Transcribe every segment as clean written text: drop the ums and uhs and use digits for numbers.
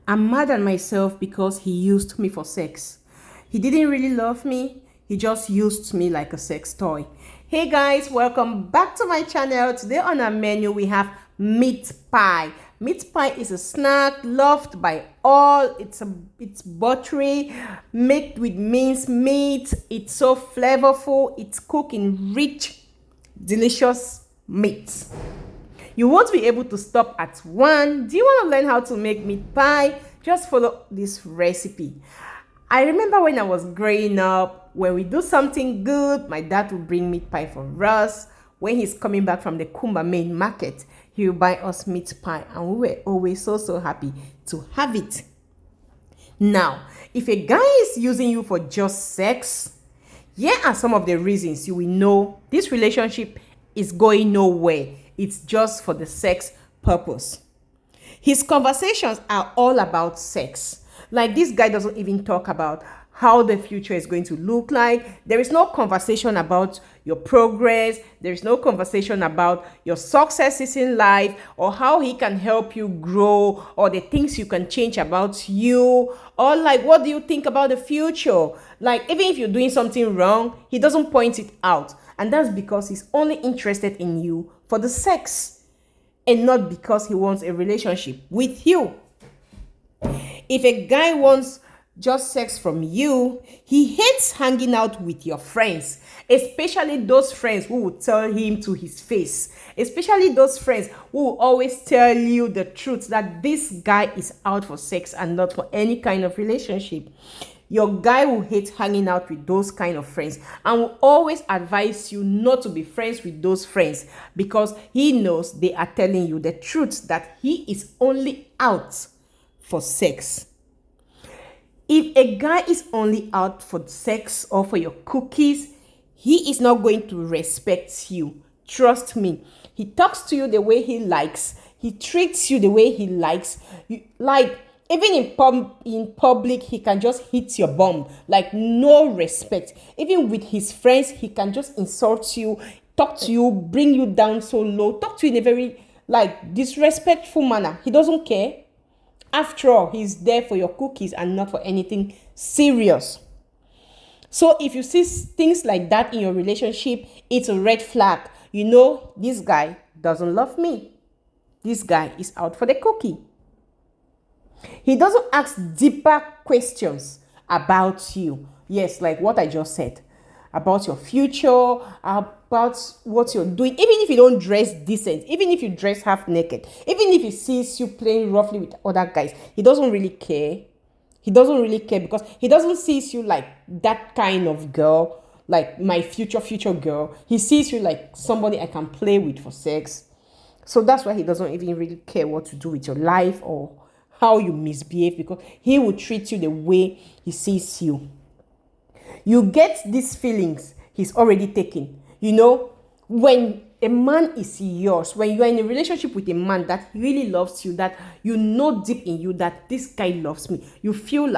I'm mad at myself because he used me for sex. He didn't really love me. He just used me like a sex toy. Hey guys, welcome back to my channel. Today on our menu we have meat pie. Meat pie is a snack loved by all. It's buttery, made with minced meat. It's so flavorful. It's cooked in rich, delicious meat. You won't be able to stop at one. Do you want to learn how to make meat pie? Just follow this recipe. I remember when I was growing up, when we do something good, my dad would bring meat pie for us. When he's coming back from the Kumba main market, he will buy us meat pie, and we were always so happy to have it. Now, if a guy is using you for just sex, here are some of the reasons you will know this relationship is going nowhere. It's just for the sex purpose. His conversations are all about sex. Like, this guy doesn't even talk about how the future is going to look like. There is no conversation about your progress. There is no conversation about your successes in life, or how he can help you grow, or the things you can change about you, or like, what do you think about the future? Like, even if you're doing something wrong, he doesn't point it out. And that's because he's only interested in you for the sex, and not because he wants a relationship with you. If a guy wants just sex from you, he hates hanging out with your friends, especially those friends who will tell him to his face, especially those friends who will always tell you the truth that this guy is out for sex and not for any kind of relationship. Your guy will hate hanging out with those kind of friends, and will always advise you not to be friends with those friends, because he knows they are telling you the truth that he is only out for sex. If a guy is only out for sex or for your cookies, he is not going to respect you. Trust me. He talks to you the way he likes. He treats you the way he likes. Even in public, he can just hit your bum. Like, no respect. Even with his friends, he can just insult you, talk to you, bring you down so low, talk to you in a very disrespectful manner. He doesn't care. After all, he's there for your cookies and not for anything serious. So if you see things like that in your relationship, it's a red flag. You know, this guy doesn't love me. This guy is out for the cookie. He doesn't ask deeper questions about you. Yes, like what I just said. About your future, about what you're doing. Even if you don't dress decent, even if you dress half naked, even if he sees you playing roughly with other guys, he doesn't really care. He doesn't really care, because he doesn't see you like that kind of girl, like my future girl. He sees you like somebody I can play with for sex. So that's why he doesn't even really care what to do with your life or how you misbehave, because he will treat you the way he sees you. You get these feelings he's already taken. You know, when a man is yours, when you are in a relationship with a man that really loves you, that you know deep in you that this guy loves me, you feel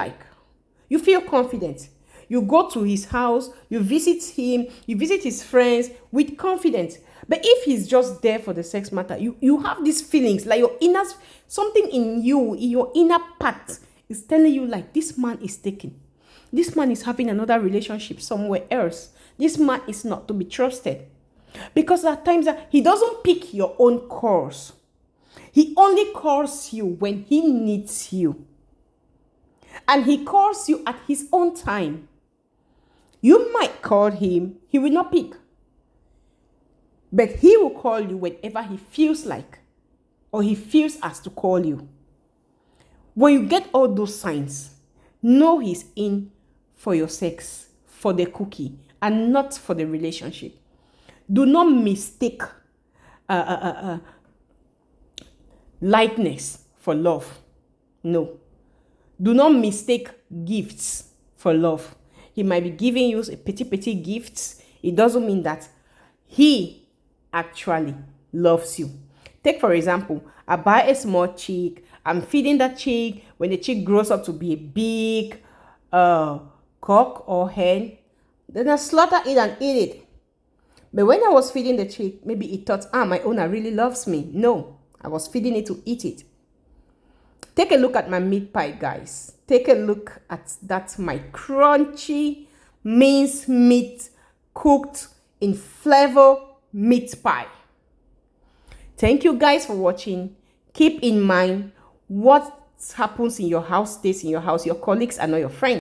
confident. You go to his house, you visit him, you visit his friends with confidence. But if he's just there for the sex matter, you have these feelings like something in you, in your inner part, is telling you like, this man is taken. This man is having another relationship somewhere else. This man is not to be trusted. Because at times he doesn't pick your own calls. He only calls you when he needs you. And he calls you at his own time. You might call him, he will not pick. But he will call you whenever he feels like, or he feels as to call you. When you get all those signs, know he's in for your sex, for the cookie, and not for the relationship. Do not mistake lightness for love. No. Do not mistake gifts for love. He might be giving you a petty gifts. It doesn't mean that he actually loves you. Take for example, I buy a small chick. I'm feeding that chick. When the chick grows up to be a big cock or hen, then I slaughter it and eat it. But when I was feeding the chick, maybe it thought, my owner really loves me. No, I was feeding it to eat it. Take a look at my meat pie, guys. Take a look at that, my crunchy minced meat cooked in flavor meat pie. Thank you guys for watching. Keep in mind, what happens in your house stays in your house. Your colleagues are not your friends.